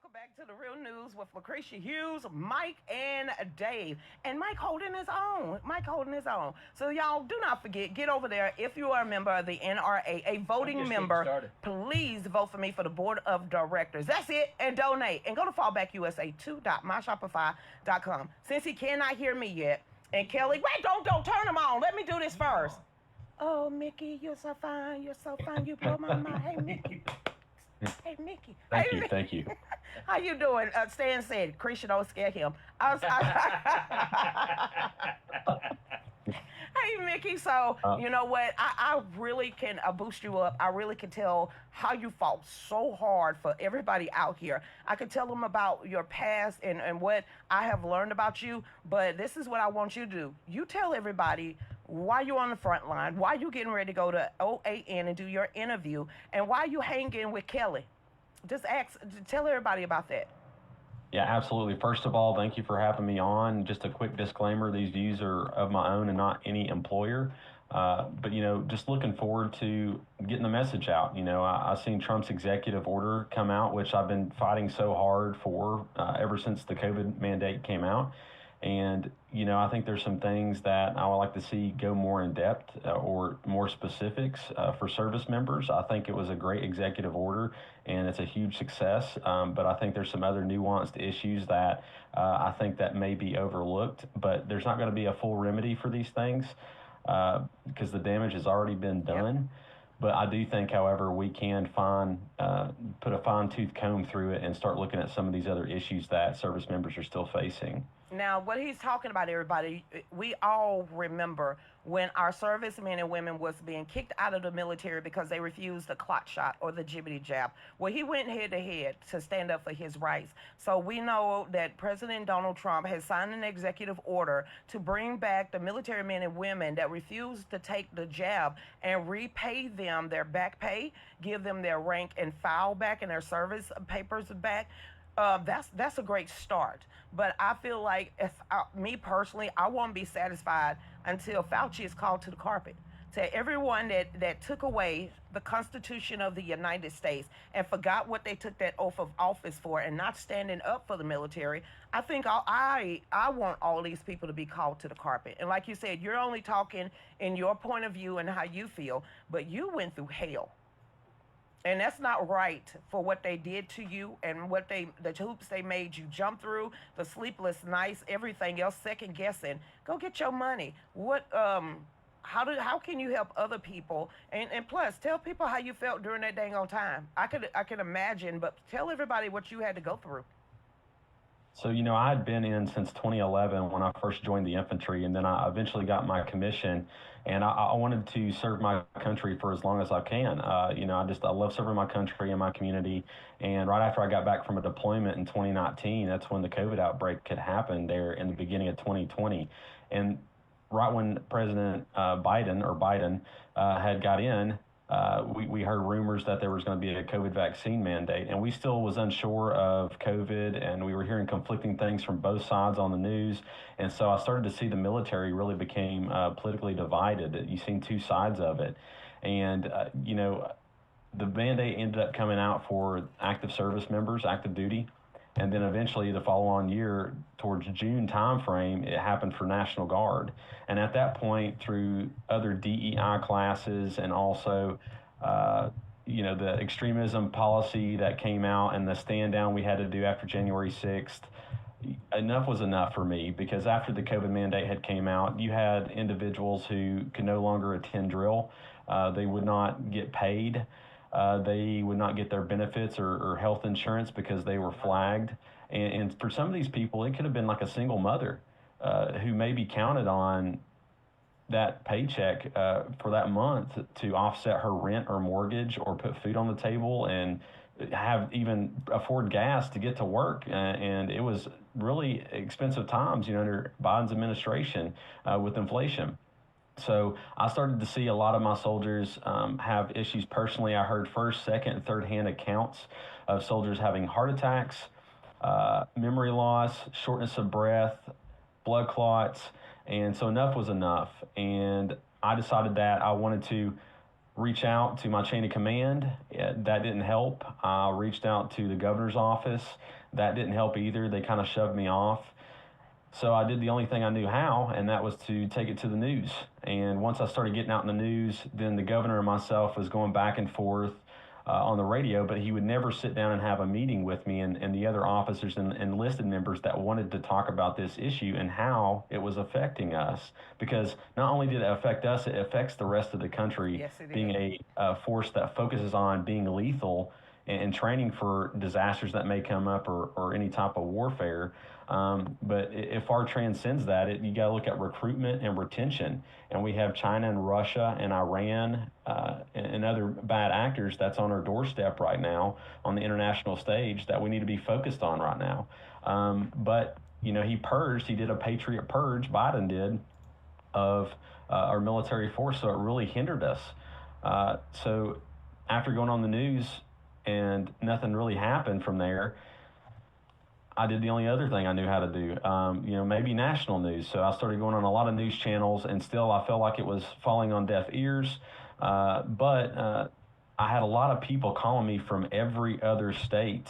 Welcome back to the Real News with Lucretia Hughes, Mike, and Dave. And Mike holding his own. Mike holding his own. So y'all do not forget, get over there if you are a member of the NRA, a voting member. Please vote for me for the board of directors. That's it. And donate. And go to fallbackusa2.myshopify.com. Since he cannot hear me yet, and Kelly, wait, don't turn him on. Let me do this first. Oh, Mickey, you're so fine. You're so fine. You blow my mind. Hey, Mickey. Hey, Mickey. Thank you. How you doing? Stan said, Christian, don't scare him. Hey, Mickey. So, you know what? I really can boost you up. I really can tell how you fought so hard for everybody out here. I can tell them about your past and what I have learned about you. But this is what I want you to do. You tell everybody why you on the front line, why you getting ready to go to OAN and do your interview, and why you hanging with Kelly. Just tell everybody about that. Yeah, absolutely. First of all, thank you for having me on. Just a quick disclaimer, these views are of my own and not any employer. But, just looking forward to getting the message out. I've seen Trump's executive order come out, which I've been fighting so hard for ever since the COVID mandate came out. And, I think there's some things that I would like to see go more in depth or more specifics for service members. I think it was a great executive order and it's a huge success. But I think there's some other nuanced issues that I think that may be overlooked. But there's not going to be a full remedy for these things because the damage has already been done. Yep. But I do think, however, we can put a fine-tooth comb through it and start looking at some of these other issues that service members are still facing. Now, what he's talking about, everybody, we all remember when our servicemen and women was being kicked out of the military because they refused the clot shot or the jibbity jab. Well, he went head-to-head to stand up for his rights. So we know that President Donald Trump has signed an executive order to bring back the military men and women that refused to take the jab and repay them their back pay, give them their rank and file back and their service papers back. That's a great start. But I feel like, me personally, I won't be satisfied until Fauci is called to the carpet. To everyone that took away the Constitution of the United States and forgot what they took that oath of office for and not standing up for the military, I think I want all these people to be called to the carpet. And like you said, you're only talking in your point of view and how you feel, but you went through hell. And that's not right for what they did to you and the hoops they made you jump through, the sleepless nights, everything else, second guessing. Go get your money. How can you help other people? And plus, tell people how you felt during that dang on time. I can imagine, but tell everybody what you had to go through. So, I had been in since 2011 when I first joined the infantry, and then I eventually got my commission, and I wanted to serve my country for as long as I can. I love serving my country and my community, and right after I got back from a deployment in 2019, that's when the COVID outbreak had happened there in the beginning of 2020. And right when President Biden had got in, we heard rumors that there was going to be a COVID vaccine mandate, and we still was unsure of COVID, and we were hearing conflicting things from both sides on the news. And so I started to see the military really became politically divided. You've seen two sides of it. And, the mandate ended up coming out for active service members, active duty. And then eventually the following year, towards June timeframe, it happened for National Guard. And at that point, through other DEI classes and also, the extremism policy that came out and the stand down we had to do after January 6th, enough was enough for me, because after the COVID mandate had came out, you had individuals who could no longer attend drill. They would not get paid. They would not get their benefits or health insurance because they were flagged. And for some of these people, it could have been like a single mother who maybe counted on that paycheck for that month to offset her rent or mortgage or put food on the table and even afford gas to get to work. And it was really expensive times, under Biden's administration with inflation. So I started to see a lot of my soldiers have issues personally. I heard first, second, and third-hand accounts of soldiers having heart attacks, memory loss, shortness of breath, blood clots. And so enough was enough. And I decided that I wanted to reach out to my chain of command. That didn't help. I reached out to the governor's office. That didn't help either. They kind of shoved me off. So I did the only thing I knew how, and that was to take it to the news. And once I started getting out in the news, then the governor and myself was going back and forth on the radio, but he would never sit down and have a meeting with me and the other officers and enlisted members that wanted to talk about this issue and how it was affecting us. Because not only did it affect us, it affects the rest of the country. Yes, it being is. a force that focuses on being lethal and training for disasters that may come up or any type of warfare. But if our transcends that, you got to look at recruitment and retention. And we have China and Russia and Iran and other bad actors that's on our doorstep right now on the international stage that we need to be focused on right now. But, he did a patriot purge, Biden did, of our military force. So it really hindered us. So after going on the news and nothing really happened from there, I did the only other thing I knew how to do, maybe national news. So I started going on a lot of news channels, and still I felt like it was falling on deaf ears. But I had a lot of people calling me from every other state,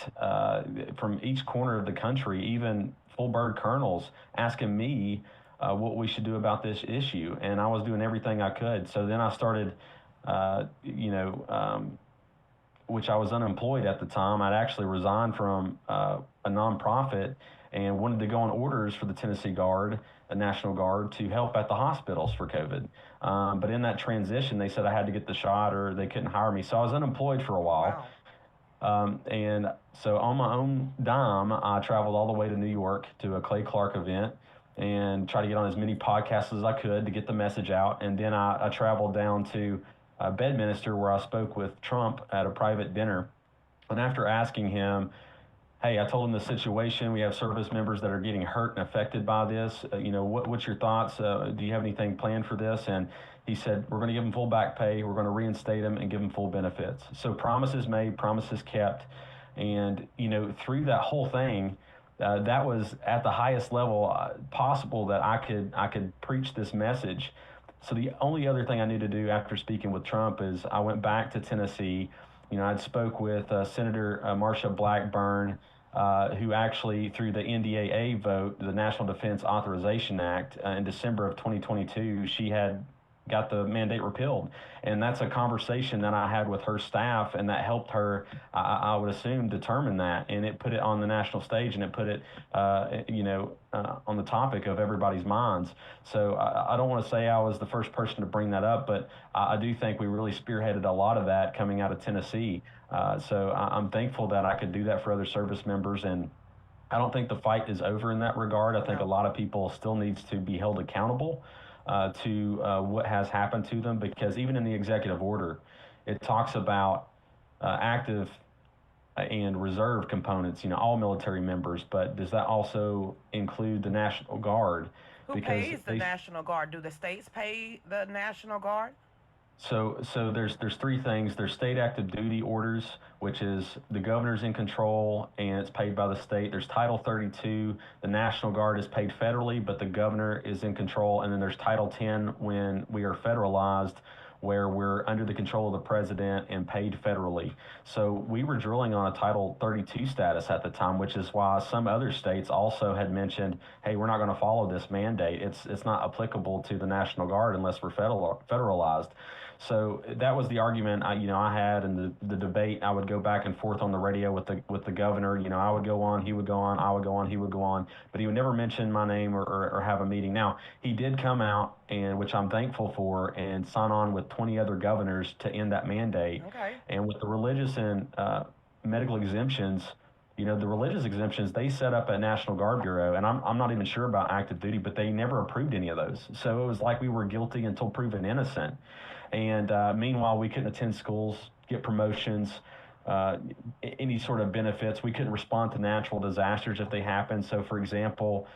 from each corner of the country, even full bird colonels asking me what we should do about this issue. And I was doing everything I could. So then I started, which I was unemployed at the time. I'd actually resigned from a nonprofit and wanted to go on orders for the Tennessee Guard, the National Guard, to help at the hospitals for COVID. But in that transition, they said I had to get the shot or they couldn't hire me. So I was unemployed for a while. Wow. And so on my own dime, I traveled all the way to New York to a Clay Clark event and tried to get on as many podcasts as I could to get the message out. And then I traveled down to Bedminster, where I spoke with Trump at a private dinner. And after asking him, hey, I told him the situation. We have service members that are getting hurt and affected by this. What's your thoughts? Do you have anything planned for this? And he said, we're going to give them full back pay. We're going to reinstate them and give them full benefits. So promises made, promises kept. And, through that whole thing, that was at the highest level possible that I could preach this message. So the only other thing I need to do after speaking with Trump is I went back to Tennessee. I'd spoke with Senator Marsha Blackburn, who actually, through the NDAA vote, the National Defense Authorization Act, in December of 2022, she had got the mandate repealed. And that's a conversation that I had with her staff, and that helped her, I would assume, determine that. And it put it on the national stage, and it put it, on the topic of everybody's minds. So I don't want to say I was the first person to bring that up, but I do think we really spearheaded a lot of that coming out of Tennessee. So I'm thankful that I could do that for other service members. And I don't think the fight is over in that regard. I think a lot of people still needs to be held accountable to what has happened to them, because even in the executive order, it talks about active and reserve components, all military members, but does that also include the National Guard? Who pays the National Guard? Do the states pay the National Guard? So there's three things. There's state active duty orders, which is the governor's in control and it's paid by the state. There's Title 32. The National Guard is paid federally, but the governor is in control. And then there's Title 10 when we are federalized, where we're under the control of the president and paid federally. So we were drilling on a Title 32 status at the time, which is why some other states also had mentioned, hey, we're not going to follow this mandate. It's not applicable to the National Guard unless we're federalized. So that was the argument I had, and the debate. I would go back and forth on the radio with the governor. I would go on, he would go on, I would go on, he would go on, but he would never mention my name or have a meeting. Now, he did come out, and which I'm thankful for, and sign on with 20 other governors to end that mandate. Okay. And with the religious and medical exemptions, the religious exemptions, they set up a National Guard Bureau, and I'm not even sure about active duty, but they never approved any of those. So it was like we were guilty until proven innocent. And meanwhile, we couldn't attend schools, get promotions, any sort of benefits. We couldn't respond to natural disasters if they happen. So, for example,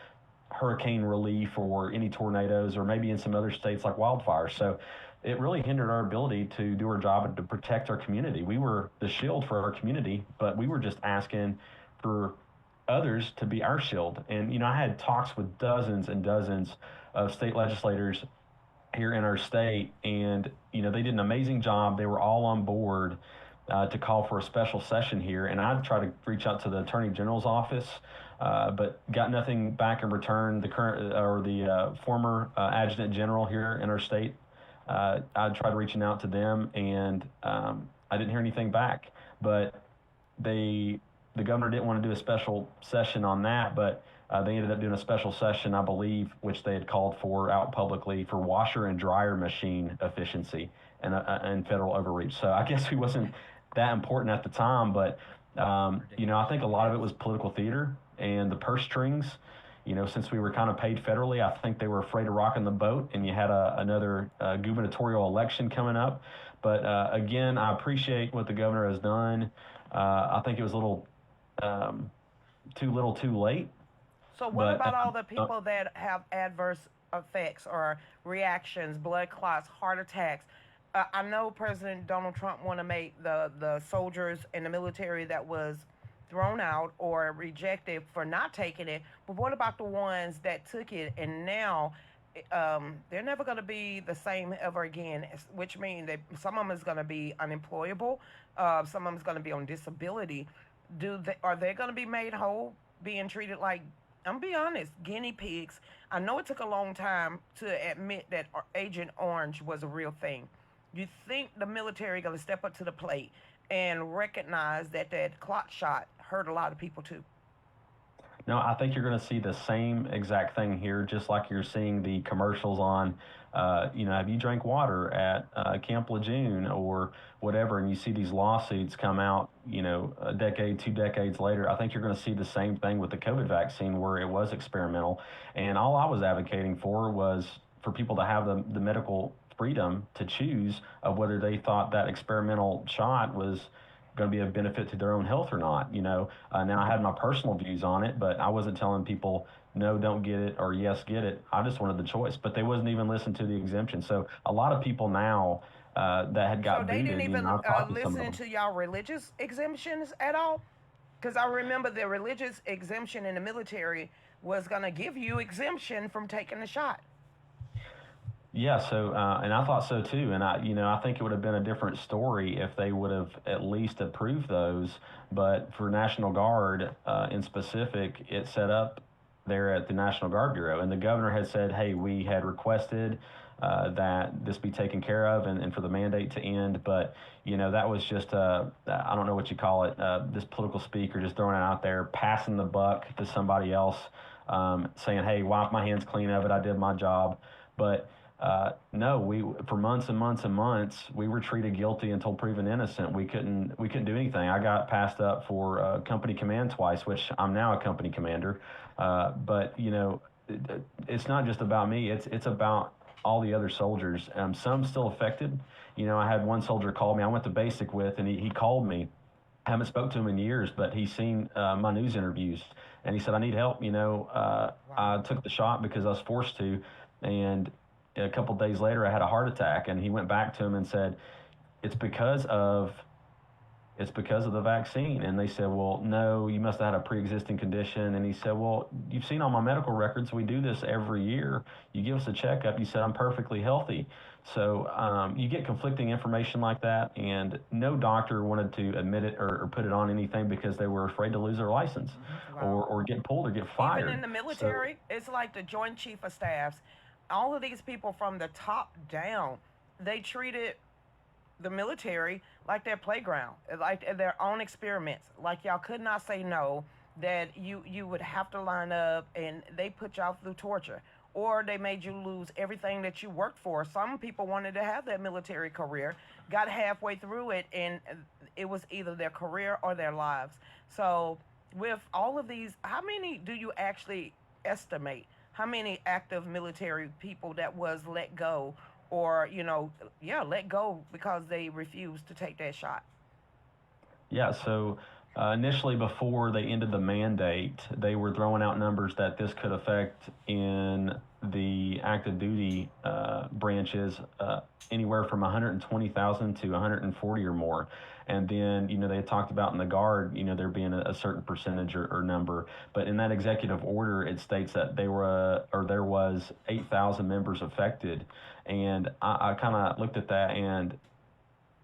hurricane relief or any tornadoes, or maybe in some other states like wildfires. So it really hindered our ability to do our job and to protect our community. We were the shield for our community, but we were just asking for others to be our shield. And, I had talks with dozens and dozens of state legislators here in our state, and they did an amazing job. They were all on board to call for a special session here, and I tried to reach out to the Attorney General's office, but got nothing back in return. The current or the former Adjutant General here in our state, I tried reaching out to them, and I didn't hear anything back. But the governor didn't want to do a special session on that, but they ended up doing a special session, I believe, which they had called for out publicly for washer and dryer machine efficiency and federal overreach. So I guess he wasn't that important at the time, but I think a lot of it was political theater and the purse strings. Since we were kind of paid federally, I think they were afraid of rocking the boat, and you had another gubernatorial election coming up. But again, I appreciate what the governor has done. I think it was a little too little, too late. So what about all the people that have adverse effects or reactions, blood clots, heart attacks? I know President Donald Trump want to make the soldiers in the military that was thrown out or rejected for not taking it, but what about the ones that took it and now they're never going to be the same ever again, which means that some of them is going to be unemployable, some of them is going to be on disability. Are they going to be made whole, being treated like, I'm be honest, guinea pigs? I know it took a long time to admit that Agent Orange was a real thing. You think the military going to step up to the plate and recognize that clot shot hurt a lot of people too? No, I think you're going to see the same exact thing here, just like you're seeing the commercials on, have you drank water at Camp Lejeune or whatever, and you see these lawsuits come out, a decade, 2 decades later. I think you're going to see the same thing with the COVID vaccine, where it was experimental. And all I was advocating for was for people to have the medical freedom to choose of whether they thought that experimental shot was going to be a benefit to their own health or not. Now I had my personal views on it, but I wasn't telling people no, don't get it, or yes, get it. I just wanted the choice, but they wasn't even listening to the exemption. So a lot of people now that had got So they booted, didn't even listen them. to y'all religious exemptions at all? Because I remember the religious exemption in the military was going to give you exemption from taking the shot. Yeah, so and I thought so too, and I think it would have been a different story if they would have at least approved those. But for National Guard in specific, it set up there at the National Guard Bureau, and the governor had said, "Hey, we had requested that this be taken care of, and for the mandate to end." But that was just I don't know what you call it, this political speaker just throwing it out there, passing the buck to somebody else, saying, "Hey, wipe my hands clean of it. I did my job." But no, we for months and months and months we were treated guilty until proven innocent. We couldn't do anything. I got passed up for company command twice, which I'm now a company commander. But it's not just about me. It's about all the other soldiers. Some still affected. I had one soldier call me. I went to basic with, and he called me. I haven't spoke to him in years, but he's seen my news interviews, and he said, "I need help." I took the shot because I was forced to, and a couple of days later, I had a heart attack, and he went back to him and said, it's because of the vaccine. And they said, "Well, no, you must have had a pre-existing condition." And he said, "Well, you've seen all my medical records. We do this every year. You give us a checkup. You said I'm perfectly healthy." So you get conflicting information like that, and no doctor wanted to admit it or put it on anything because they were afraid to lose their license. Wow. or get pulled or get fired. Even in the military, it's like the Joint Chief of Staffs. All of these people from the top down, they treated the military like their playground, like their own experiments. Like y'all could not say no, that you would have to line up, and they put y'all through torture, or they made you lose everything that you worked for. Some people wanted to have that military career, got halfway through it, and it was either their career or their lives. So with all of these, how many do you actually estimate? How many active military people that was let go, or let go because they refused to take that shot? Yeah, so initially, before they ended the mandate, they were throwing out numbers that this could affect in the active duty branches anywhere from 120,000 to 140 or more. And then, they had talked about in the Guard, there being a certain percentage or number. But in that executive order, it states that there was 8,000 members affected. And I kind of looked at that, and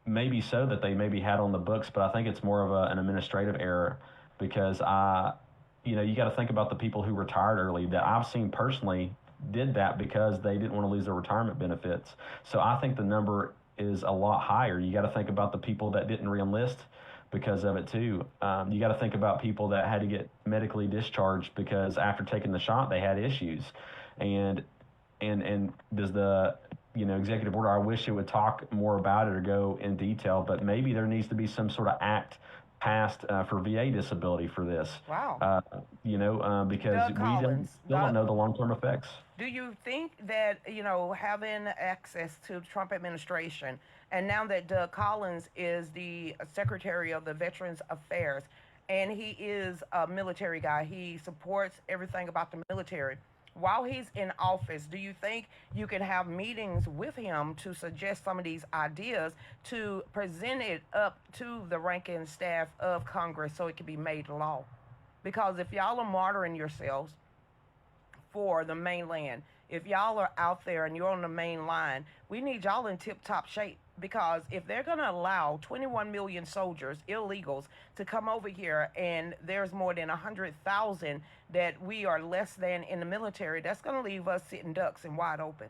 maybe so that they maybe had on the books, but I think it's more of an administrative error because you got to think about the people who retired early that I've seen personally did that because they didn't want to lose their retirement benefits. So I think the number is a lot higher. You got to think about the people that didn't reenlist because of it too. You got to think about people that had to get medically discharged because after taking the shot they had issues, and does the executive order, I wish it would talk more about it or go in detail, but maybe there needs to be some sort of act passed for VA disability for this. Wow. Because Doug we Collins, still don't know the long-term effects. do you think that, having access to the Trump administration, and now that Doug Collins is the Secretary of the Veterans Affairs, and he is a military guy, he supports everything about the military. While he's in office, do you think you can have meetings with him to suggest some of these ideas to present it up to the ranking staff of Congress so it can be made law? Because if y'all are martyring yourselves for the mainland, if y'all are out there and you're on the main line, we need y'all in tip top shape. Because if they're going to allow 21 million soldiers, illegals, to come over here, and there's more than 100,000 that we are less than in the military, that's going to leave us sitting ducks and wide open.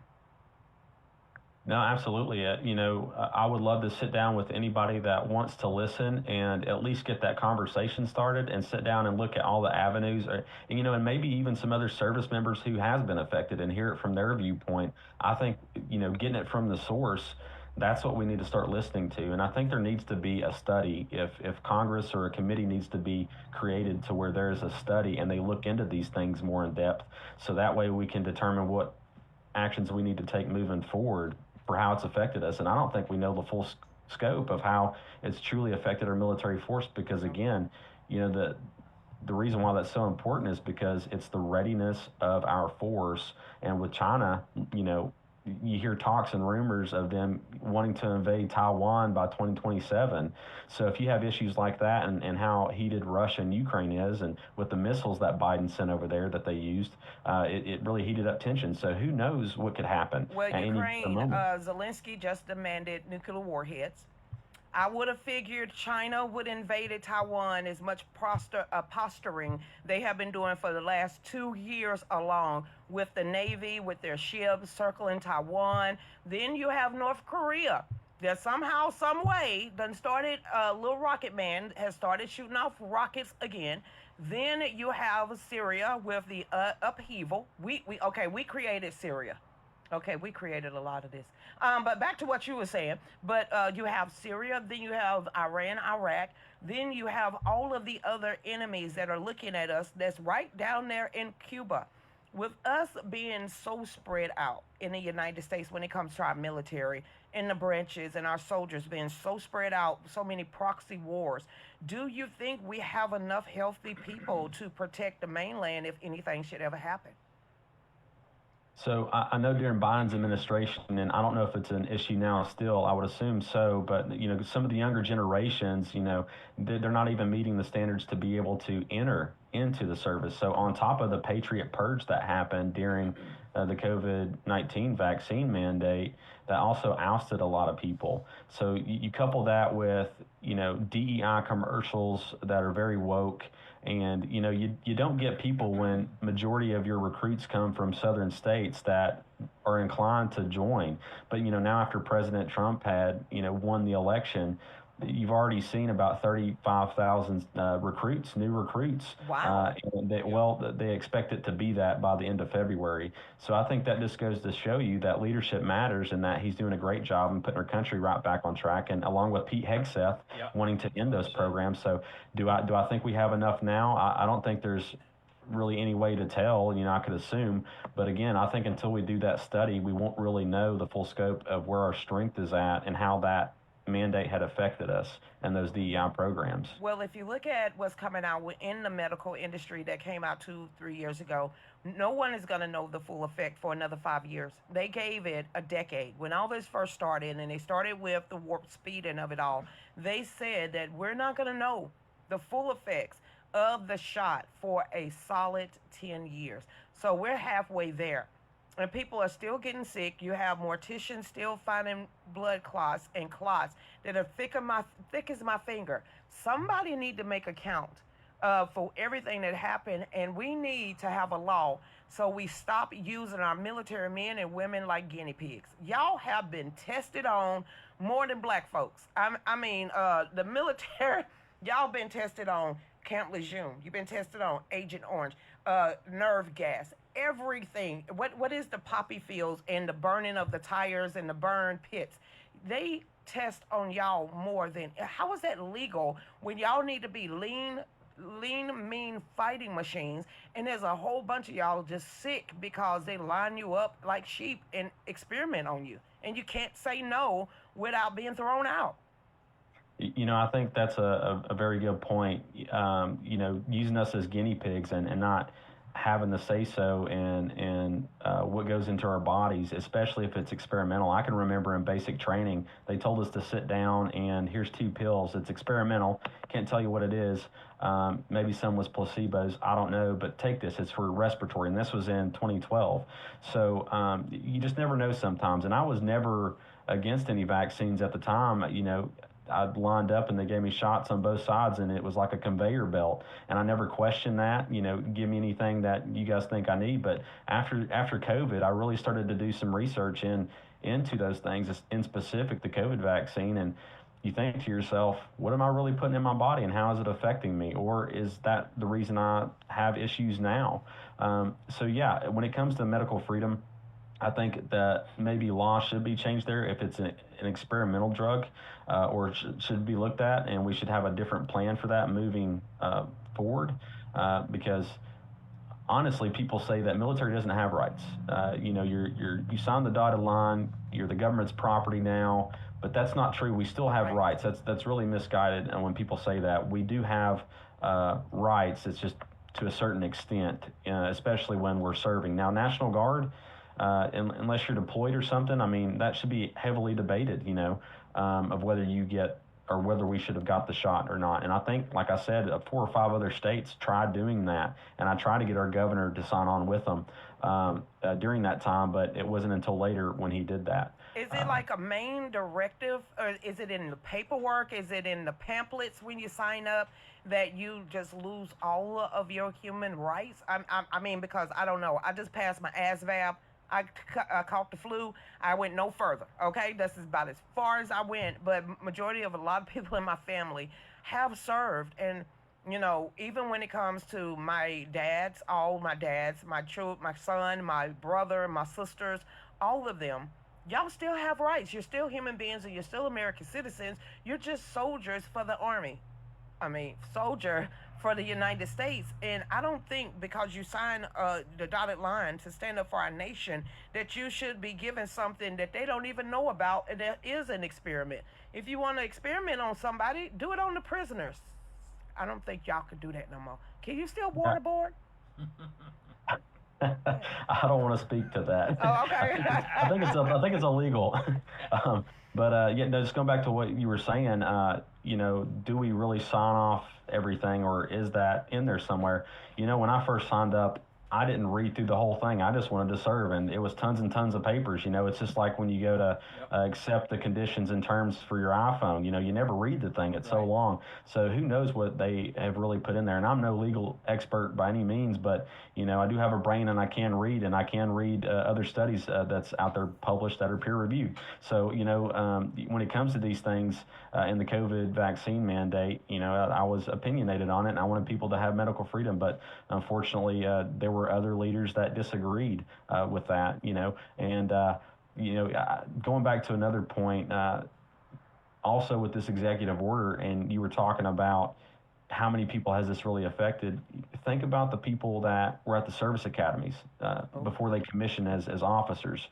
No, absolutely. I would love to sit down with anybody that wants to listen and at least get that conversation started and sit down and look at all the avenues, and maybe even some other service members who has been affected and hear it from their viewpoint. I think, getting it from the source, that's what we need to start listening to. And I think there needs to be a study. If Congress or a committee needs to be created to where there is a study and they look into these things more in depth, so that way we can determine what actions we need to take moving forward for how it's affected us. And I don't think we know the full scope of how it's truly affected our military force because, again, the reason why that's so important is because it's the readiness of our force. And with China, you hear talks and rumors of them wanting to invade Taiwan by 2027. So if you have issues like that and how heated Russia and Ukraine is, and with the missiles that Biden sent over there that they used, it really heated up tension. So who knows what could happen Well, at any Ukraine, moment. Zelensky just demanded nuclear warheads. I would have figured China would invade Taiwan as much posturing they have been doing for the last 2 years along with the Navy, with their ships circling Taiwan. Then you have North Korea that somehow, some way, done started, little rocket man has started shooting off rockets again. Then you have Syria with the upheaval. We created Syria. Okay, we created a lot of this. But back to what you were saying. But you have Syria, then you have Iran, Iraq, then you have all of the other enemies that are looking at us that's right down there in Cuba. With us being so spread out in the United States when it comes to our military, in the branches, and our soldiers being so spread out, so many proxy wars, do you think we have enough healthy people to protect the mainland if anything should ever happen? So I know during Biden's administration, and I don't know if it's an issue now still, I would assume so, but some of the younger generations, they're not even meeting the standards to be able to enter into the service. So on top of the Patriot Purge that happened during the COVID-19 vaccine mandate, that also ousted a lot of people. So you couple that with, DEI commercials that are very woke. And you don't get people when majority of your recruits come from southern states that are inclined to join. But now after President Trump had won the election, you've already seen about 35,000 new recruits. Wow. And they expect it to be that by the end of February. So I think that just goes to show you that leadership matters and that he's doing a great job in putting our country right back on track. And along with Pete Hegseth wanting to end those programs. So do I think we have enough now? I don't think there's really any way to tell. I could assume. But again, I think until we do that study, we won't really know the full scope of where our strength is at and how that mandate had affected us and those DEI programs. Well, if you look at what's coming out in the medical industry that came out 2-3 years ago, no one is going to know the full effect for another 5 years. They gave it a decade. When all this first started, and they started with the warp speeding of it all, they said that we're not going to know the full effects of the shot for a solid 10 years. So we're halfway there. and people are still getting sick. You have morticians still finding blood clots and clots that are thick as my finger. Somebody need to make account for everything that happened, and we need to have a law so we stop using our military men and women like guinea pigs. Y'all have been tested on more than black folks. The military, y'all been tested on Camp Lejeune. You've been tested on Agent Orange, nerve gas, everything. What is the poppy fields and the burning of the tires and the burn pits? They test on y'all more than. How is that legal when y'all need to be mean fighting machines, and there's a whole bunch of y'all just sick because they line you up like sheep and experiment on you, and you can't say no without being thrown out. I think that's a very good point. Using us as guinea pigs and not having the say so in what goes into our bodies, especially if it's experimental. I can remember in basic training, they told us to sit down and here's 2 pills. It's experimental. Can't tell you what it is. Maybe some was placebos. I don't know, but take this. It's for respiratory, and this was in 2012. So you just never know sometimes. And I was never against any vaccines at the time. I lined up and they gave me shots on both sides, and it was like a conveyor belt. And I never questioned that. Give me anything that you guys think I need. But after COVID, I really started to do some research into those things, in specific the COVID vaccine. And you think to yourself, what am I really putting in my body, and how is it affecting me? Or is that the reason I have issues now? So yeah, when it comes to medical freedom, I think that maybe law should be changed there if it's an experimental drug, or should be looked at, and we should have a different plan for that moving forward. Because honestly, people say that military doesn't have rights. You sign the dotted line. You're the government's property now, but that's not true. We still have rights. That's really misguided. And when people say that, we do have rights. It's just to a certain extent, especially when we're serving. Now, National Guard. Unless you're deployed or something, that should be heavily debated, of whether you get or whether we should have got the shot or not. And I think, like I said, 4 or 5 other states tried doing that, and I tried to get our governor to sign on with them during that time, but it wasn't until later when he did that. Is it like a main directive, or is it in the paperwork? Is it in the pamphlets when you sign up that you just lose all of your human rights? Because I don't know. I just passed my ASVAB. I caught the flu. I went no further. Okay, this is about as far as I went. But majority of a lot of people in my family have served, and even when it comes to my dads, all my dads, my son, my brother, my sisters, all of them, y'all still have rights. You're still human beings, and you're still American citizens. You're just soldiers for the army. Soldier for the United States. And I don't think because you sign the dotted line to stand up for our nation that you should be given something that they don't even know about, and that is an experiment. If you want to experiment on somebody, do it on the prisoners. I don't think y'all can do that no more. Can you still waterboard? I don't want to speak to that. Oh, okay. I think it's illegal. Just going back to what you were saying, do we really sign off everything, or is that in there somewhere? When I first signed up, I didn't read through the whole thing. I just wanted to serve, and it was tons and tons of papers. It's just like when you go to accept the conditions and terms for your iPhone. You never read the thing. It's so long. So who knows what they have really put in there. And I'm no legal expert by any means, but, I do have a brain, and I can read, other studies that's out there published that are peer-reviewed. So, when it comes to these things in the COVID vaccine mandate, I was opinionated on it, and I wanted people to have medical freedom. But unfortunately, there were other leaders that disagreed with that, going back to another point, also with this executive order, and you were talking about how many people has this really affected. Think about the people that were at the service academies before they commissioned as officers,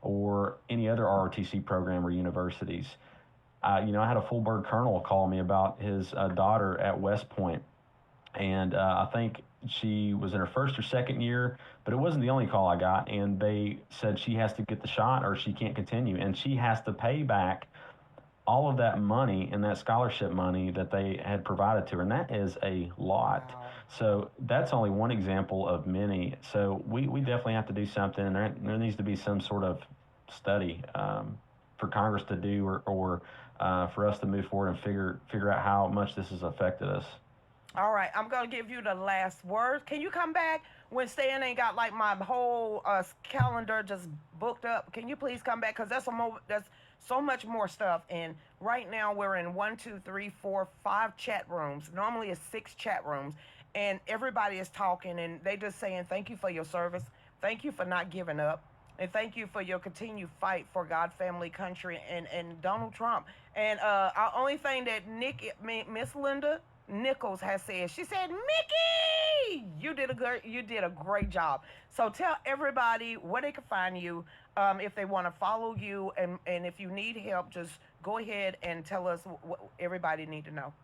or any other ROTC program or universities. I had a full bird colonel call me about his daughter at West Point, and I think she was in her first or second year, but it wasn't the only call I got, and they said she has to get the shot or she can't continue, and she has to pay back all of that money and that scholarship money that they had provided to her, and that is a lot. Wow. So that's only one example of many. So we definitely have to do something, and there needs to be some sort of study for Congress to do, or for us to move forward and figure out how much this has affected us. All right, I'm gonna give you the last word. Can you come back when Stan ain't got like my whole calendar just booked up? Can you please come back? Cause there's so much more stuff. And right now we're in 1, 2, 3, 4, 5 chat rooms. Normally it's 6 chat rooms, and everybody is talking and they just saying thank you for your service, thank you for not giving up, and thank you for your continued fight for God, family, country, and Donald Trump. And our only thing that Miss Linda Nichols has said, she said, Mickey, you did a great job. So tell everybody where they can find you, if they want to follow you, and if you need help, just go ahead and tell us what everybody need to know.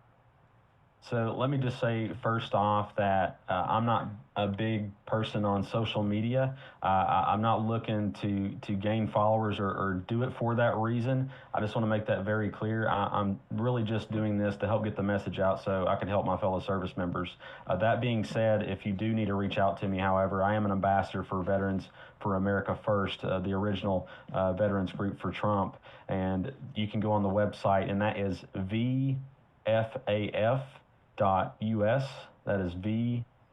So let me just say first off that I'm not a big person on social media. I'm not looking to gain followers or do it for that reason. I just want to make that very clear. I'm really just doing this to help get the message out so I can help my fellow service members. That being said, if you do need to reach out to me, however, I am an ambassador for Veterans for America First, the original veterans group for Trump. And you can go on the website, and that is VFAF.us. That is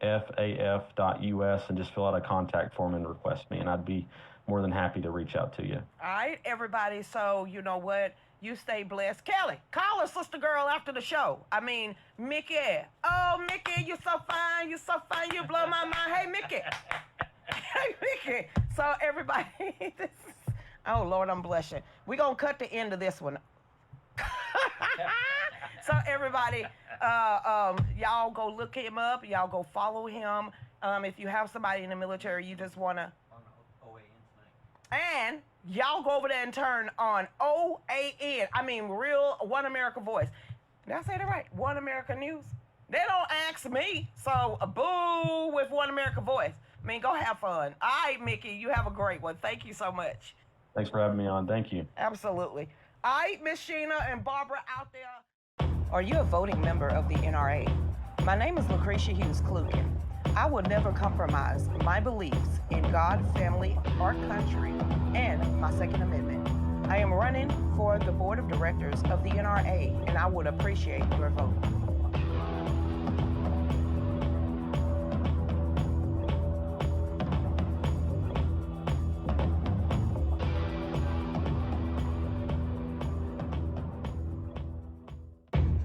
VFAF.us, and just fill out a contact form and request me, and I'd be more than happy to reach out to you. All right, everybody. So you know what? You stay blessed. Kelly, call her sister girl after the show. I mean, Mickey. Oh, Mickey, you're so fine. You're so fine. You blow my mind. Hey, Mickey. Hey, Mickey. So everybody, oh Lord, I'm blushing. We're gonna cut the end of this one. So everybody, y'all go look him up. Y'all go follow him. If you have somebody in the military, you just want to. And y'all go over there and turn on OAN. I mean, real One America Voice. Did I say that right? One America News. They don't ask me. So boo with One America Voice. I mean, go have fun. All right, Mickey, you have a great one. Thank you so much. Thanks for having me on. Thank you. Absolutely. All right, Miss Sheena and Barbara out there. Are you a voting member of the NRA? My name is Lucretia Hughes Klukin. I will never compromise my beliefs in God, family, our country, and my Second Amendment. I am running for the board of directors of the NRA, and I would appreciate your vote.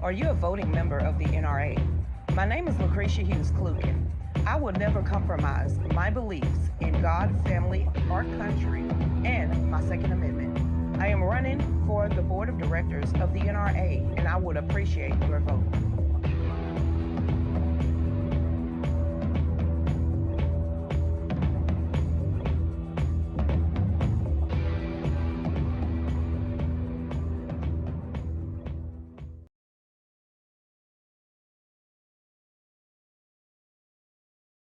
Are you a voting member of the NRA? My name is Lucretia Hughes Klukin. I will never compromise my beliefs in God, family, our country, and my Second Amendment. I am running for the board of directors of the NRA, and I would appreciate your vote.